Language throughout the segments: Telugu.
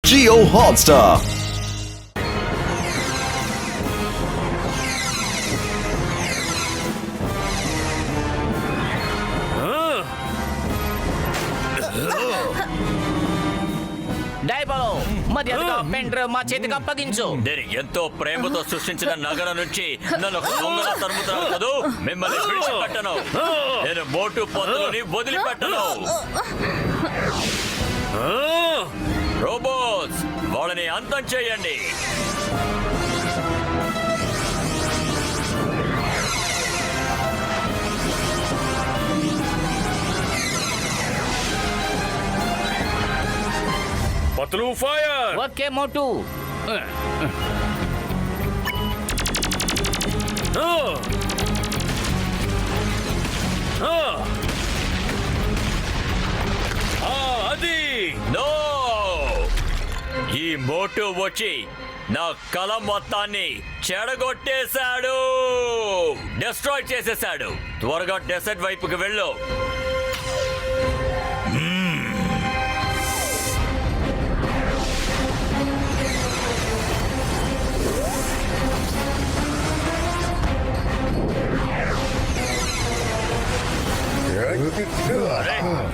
Jio Hotstar. డైబలో మర్యాదగా పెండ్రైవ్ మా చేతికి అప్పగించు. నేను ఎంతో ప్రేమతో సృష్టించిన నగరం నుంచి నన్ను ఒక దొంగలా తరుముతున్నాను కదూ. మిమ్మల్ని విడిచిపెట్టను. నేను మోటు పొత్తులని వదిలిపెట్టను. రోబోట్స్, వాళ్ళని అంతం చేయండి. పతులు ఫైర్. ఓకే మోటు. అది నో, ఈ మోటు వచ్చి నా కళ మొత్తాన్ని చెడగొట్టేశాడు, డిస్ట్రాయ్ చేసేశాడు. త్వరగా డెసర్ట్ వైపుకి వెళ్ళు.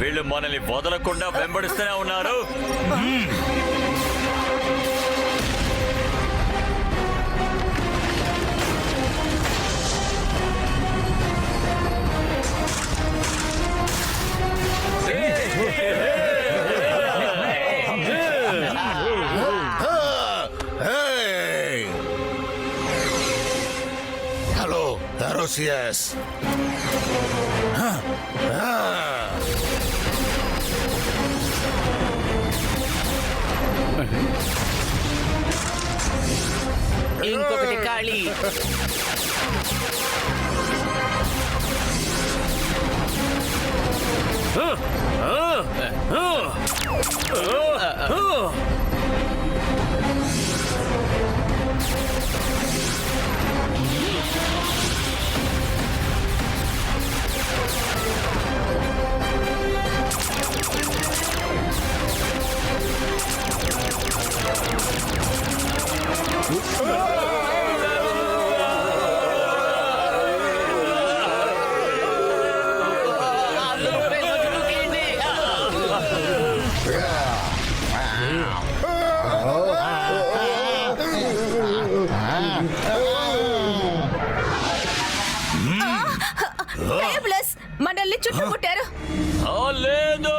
వీళ్ళు మనల్ని వదలకుండా వెంబడిస్తూనే ఉన్నారు. హలో థెరోసియస్. ఇంకొకటి ఖాళీ. మనల్ని చుట్టుముట్టారు. లేదు,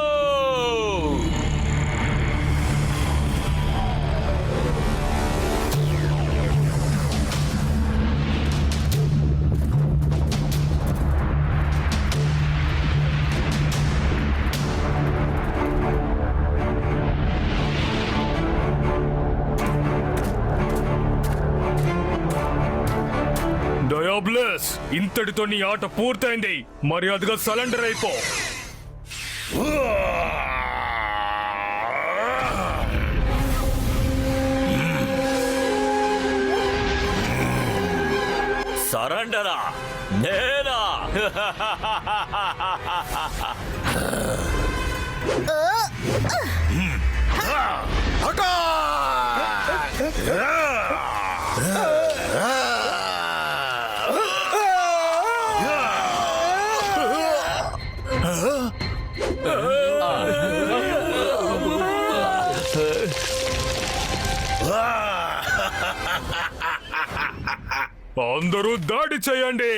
డయాబ్లెస్, ఇంతటితో నీ ఆట పూర్తయింది. మర్యాదగా సరెండర్ అయిపో. సరెండరా? నేనా? అందరూ దాడి చేయండి.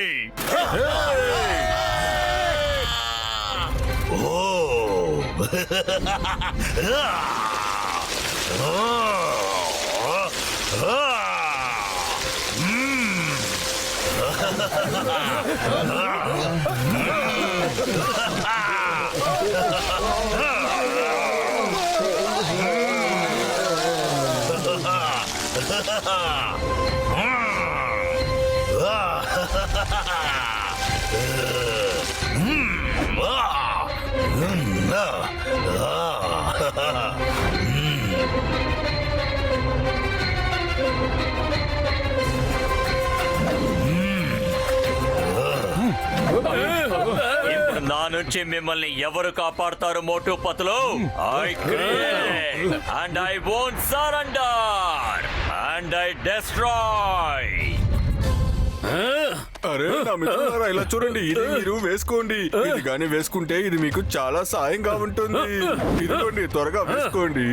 ఇప్పుడు నా నుంచి నుంచి మిమ్మల్ని ఎవరు కాపాడుతారు మోటు పతులు? I create and I won't surrender and I destroy. అరే నా మిత్రులారా, ఇలా చూడండి, ఇది మీరు వేసుకోండి. ఇది గాని వేసుకుంటే ఇది మీకు చాలా సాయంగా ఉంటుంది. ఇదిగోండి, త్వరగా వేసుకోండి.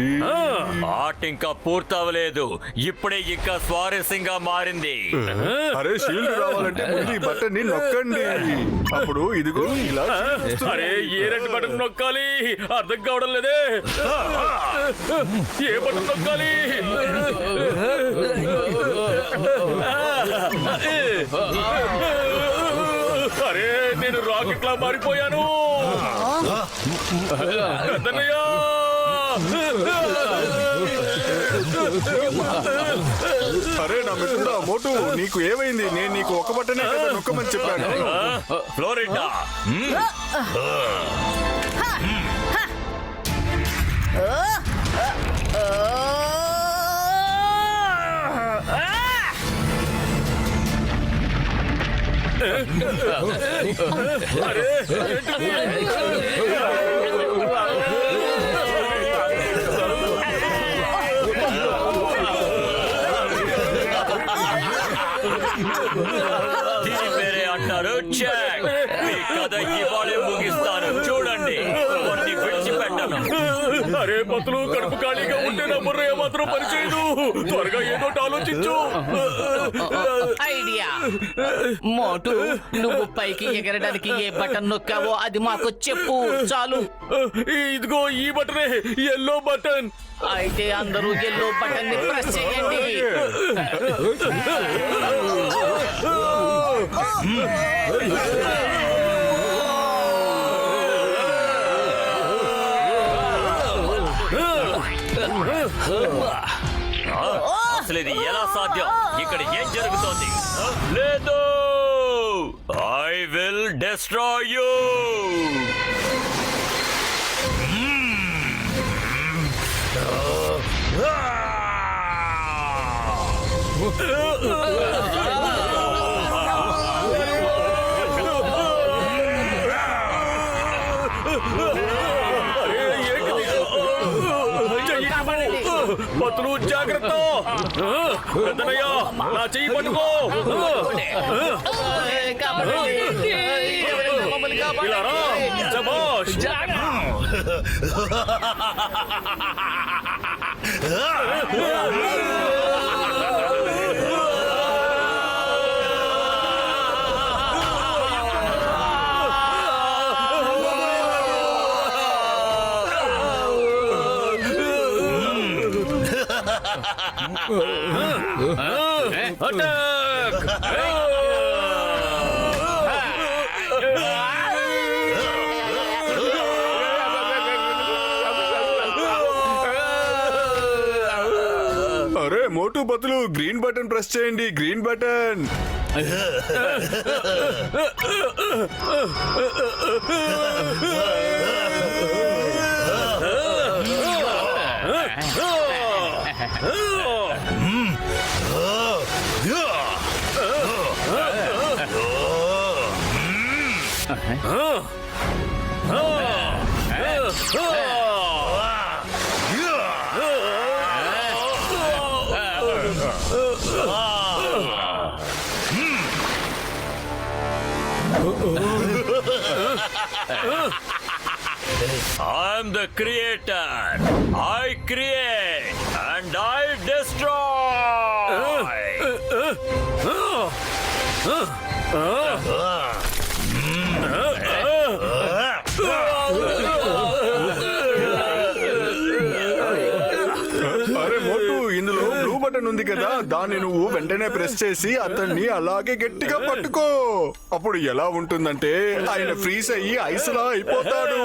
ఆట ఇంకా పూర్తవలేదు, ఇప్పుడే ఇంకా స్వారస్యంగా మారింది. అరే షీల్డ్ రావాలంటే ముందు ఈ బటన్ ని నొక్కండి. అప్పుడు ఇదిగో ఇలా shield వస్తుంది. అరే ఏ రెండు బటన్ నొక్కాలి అర్థం కావడం లేదే. ఏ బటన్ నొక్కాలి? అరే నేను రాకెట్ లా మారిపోయాను. పెద్దన్నయ్య! అరే నా మిత్రుడా మోటు, నీకు ఏమైంది? నేను నీకు ఒక బటనే కదా నొక్కమని చెప్పాను. ఫ్లోరిడా, దీని పేరే అంటారు చెక్. మీ కథ ఇవాళే ముగిస్తాను, చూడండి. కొన్ని విడిచిపెట్టను. అరే పతులు, కడుపు ఖాళీగా ఉంటే నా బుర్ర ఏమాత్రం పనిచేయదు. త్వరగా ఏదో ఆలోచించు. ఐడియా. మోటు, నువ్వు పైకి ఎగరడానికి ఏ బటన్ నొక్కావో అది మాకు చెప్పు చాలు. ఇదిగో ఈ బటనే, ఎల్లో బటన్. అయితే అందరూ ఎల్లో బటన్ ని ప్రెస్ చేయండి. అసలు ఇది ఎలా సాధ్యం? ఇక్కడ ఏం జరుగుతోంది? లేదు, ఐ విల్ డెస్ట్రాయ్ యూ. పతులు జాగ్రత్త. పెద్దనయ్య, నా చెయ్యి పట్టుకో. ఇలా రా. శభాష్. అటాక్! అరే మోటు బదులు గ్రీన్ బటన్ ప్రెస్ చేయండి. Green button. I'm the creator. I create and I destroy. అరే మోటు, ఇందులో బ్లూ బటన్ ఉంది కదా, దాన్ని నువ్వు వెంటనే ప్రెస్ చేసి అతన్ని అలాగే గట్టిగా పట్టుకో. అప్పుడు ఎలా ఉంటుందంటే ఆయన ఫ్రీజ్ అయ్యి ఐస్ లా అయిపోతాడు.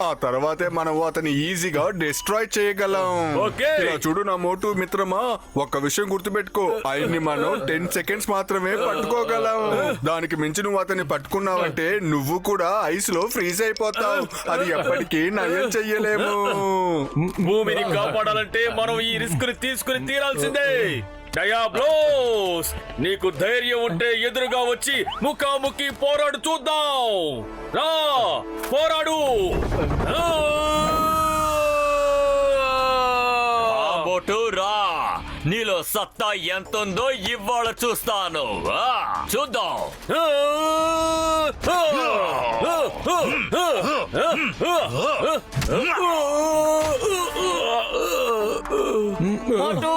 ఆ తర్వాతే మనం అతన్ని ఈజీగా డిస్ట్రాయ్ చేయగలం. ఓకే. ఇలా చూడు నా మోటు మిత్రమా, ఒక్క విషయం గుర్తుపెట్టుకో, ఆయన్ని మనం 10 సెకండ్స్ మాత్రమే పట్టుకోగలం. దానికి మించి నువ్వు అతన్ని పట్టుకున్నావంటే నువ్వు కూడా ఐస్ లో ఫ్రీజ్ అయిపోతావు. అది ఎప్పటికీ నయం చెయ్యలేము. భూమిని కాపాడాలంటే మనం ఈ రిస్క్ ని తీసుకుని తీరాల్సిందే. డయాబ్లోస్, నీకు ధైర్యం ఉంటే ఎదురుగా వచ్చి ముఖాముఖి పోరాడు చూద్దాం. రా, పోరాడు. మోటు రా, నీలో సత్తా ఎంతుందో ఇవాళ చూస్తాను. చూద్దాం. మోటు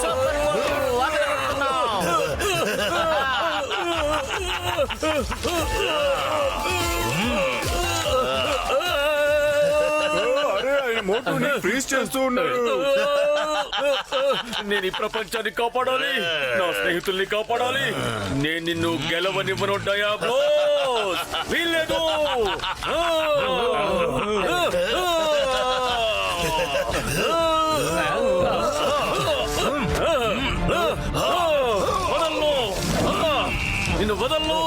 సూపర్ మోటు వదలగొడుతున్నావు. అరే ఆయన మోటుని ఫ్రీజ్ చేస్తూ ఉన్నాడు. నేను ఈ ప్రపంచాన్ని కాపాడాలి, నా స్నేహితుల్ని కాపాడాలి. నేను నిన్ను గెలవనివ్వను డయాబ్లోస్, వీల్లేదు. వదలను, నిన్ను వదలను,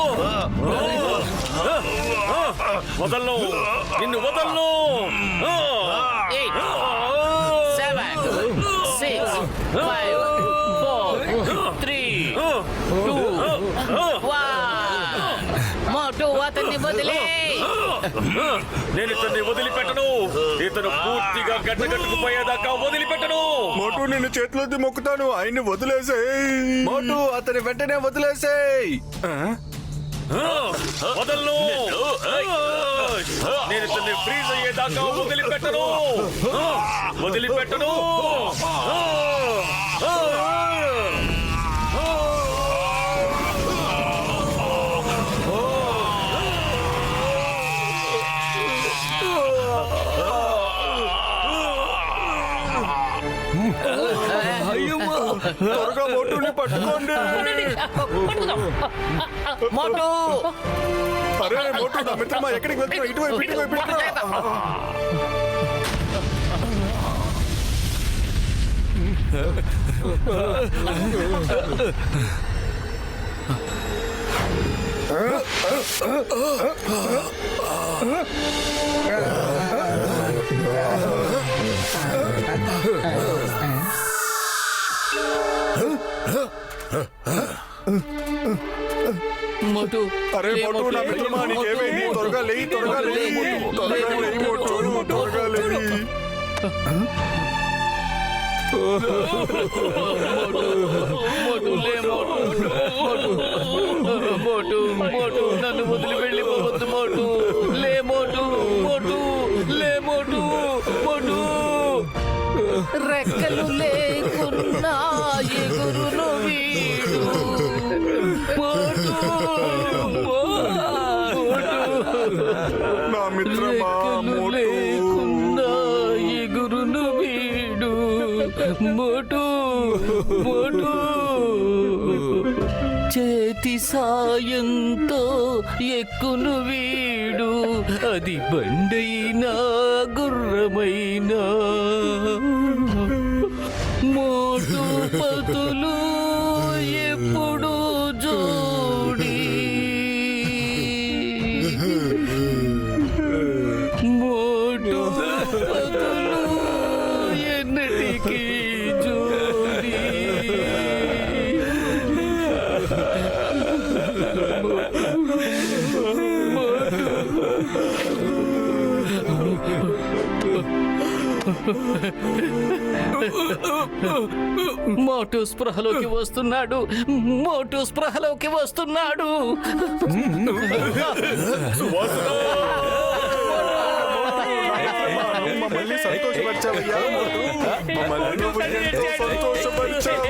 వదలను, నిన్ను వదలను. 8 7 6 5 4 3 2 1. మోటు అతన్ని వదిలే. నేను ఇతన్ని వదిలిపెట్టను. ఇతను పూర్తిగా గడ్డగట్టుకుపోయేదాకా వదిలిపెట్టను. మోటు నిన్ను చేతిలోది మొక్కుతాను, ఆయన్ని వదిలేసేయ్. మోటు అతని వెంటనే వదిలేసేయ్. వదలను. నేను ఇతన్ని ఫ్రీజ్ అయ్యేదాకా వదిలిపెట్టను. వదిలిపెట్టను. త్వరగా మోటుని పట్టుకోండి. మోటు అరే మోటు నా మిత్రమా, ఎక్కడికి వెళ్తున్నావు? ఇటువైపు ఇటువైపు ఇటురా. మోటు అరే మోటు నా మిత్రమా, నీకేమైంది? త్వరగా లేయి, త్వరగా లేయి మోటు. త్వరగా లేయి మోటు, త్వరగా లేయి. మోటు లే మోటు. మోటు మోటు నన్ను వదిలి వెళ్ళిపోవద్దు మోటు. లే మోటు. మోటు లే మోటు. మోటు రెక్కలు లేకున్నా ఎగురును వీడు. మోటు నా మిత్రమా మోటు. లేకున్నా ఎగురును వీడు. మోటు మోటు చేతి సాయంతో ఎక్కును వీడు. అది బండైనా గుర్రమైనా. మోటు పతులు ఎప్పుడు జోడి. మోటు పతులు ఎన్నటికీ జోడి. మోటు స్పృహలోకి వస్తున్నాడు. మోటు స్పృహలోకి వస్తున్నాడు. మమ్మల్ని సంతోషపరిచావయ్యా మోటు. మమ్మల్ని నువ్వు ఎంతో సంతోషపరిచావు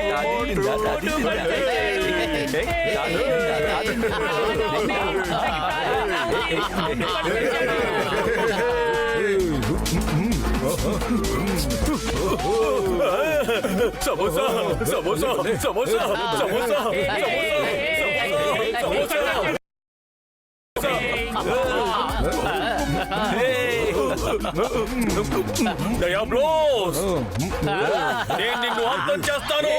సమోసా సమోసా సమోసా సమోసా డయాబ్లోస్, నేను నిన్ను అంతం చేస్తాను.